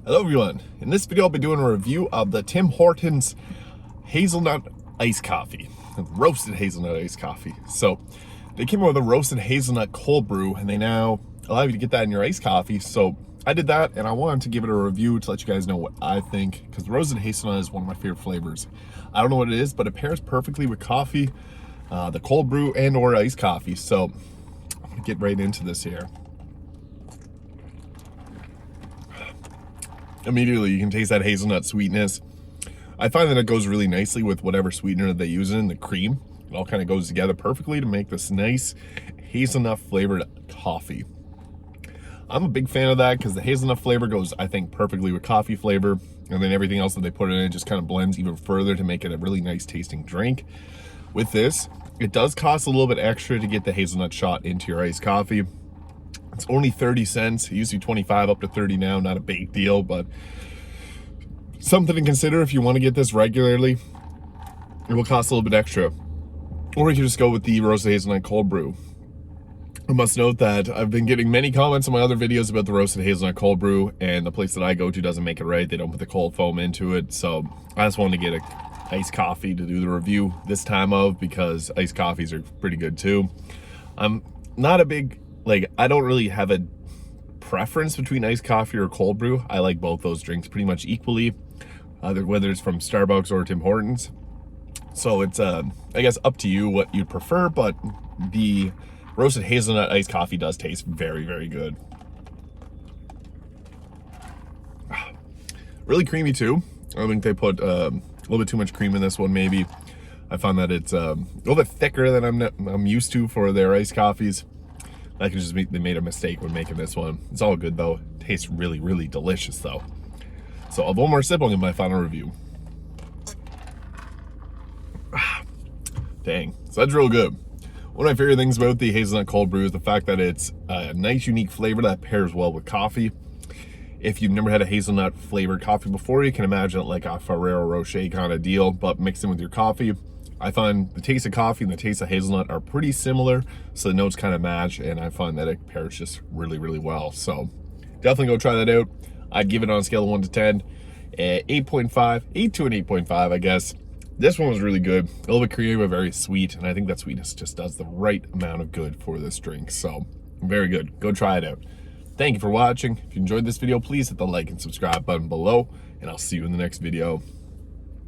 Hello everyone, in this video I'll be doing a review of the Tim Hortons Hazelnut iced coffee, roasted hazelnut iced coffee. So they came out with a roasted hazelnut cold brew and they now allow you to get that in your iced coffee. So I did that and I wanted to give it a review to let you guys know what I think, because the roasted hazelnut is one of my favorite flavors. I don't know what it is, but it pairs perfectly with coffee, the cold brew and or iced coffee. So I'm gonna get right into this here. Immediately you can taste that hazelnut sweetness. I find that it goes really nicely with whatever sweetener they use in the cream. It all kind of goes together perfectly to make this nice hazelnut flavored coffee. I'm a big fan of that because the hazelnut flavor goes, I think, perfectly with coffee flavor, and then everything else that they put in it just kind of blends even further to make it a really nice tasting drink. With this, it does cost a little bit extra to get the hazelnut shot into your iced coffee. It's only 30 cents. It used to be 25 up to 30 now. Not a big deal, but something to consider if you want to get this regularly. It will cost a little bit extra. Or you can just go with the roasted hazelnut cold brew. I must note that I've been getting many comments on my other videos about the roasted hazelnut cold brew, and the place that I go to doesn't make it right. They don't put the cold foam into it. So I just wanted to get a iced coffee to do the review this time of, because iced coffees are pretty good too. I'm not a big, I don't really have a preference between iced coffee or cold brew. I like both those drinks pretty much equally, whether it's from Starbucks or Tim Hortons. So it's, I guess, up to you what you'd prefer, but the roasted hazelnut iced coffee does taste very, very good. Really creamy too. I think they put a little bit too much cream in this one, maybe. I found that it's a little bit thicker than I'm used to for their iced coffees. I could just they made a mistake when making this one. It's all good though. It tastes really, really delicious though. So I'll have one more sip on my final review. Dang, so that's real good. One of my favorite things about the hazelnut cold brew is the fact that it's a nice, unique flavor that pairs well with coffee. If you've never had a hazelnut flavored coffee before, you can imagine it like a Ferrero Rocher kind of deal, but mixed in with your coffee. I find the taste of coffee and the taste of hazelnut are pretty similar, so the notes kind of match, and I find that it pairs just really, really well. So definitely go try that out. I'd give it on a scale of 1 to 10, 8.5, 8 to an 8.5, I guess. This one was really good, a little bit creamy, but very sweet, and I think that sweetness just does the right amount of good for this drink. So very good. Go try it out. Thank you for watching. If you enjoyed this video, please hit the like and subscribe button below, and I'll see you in the next video.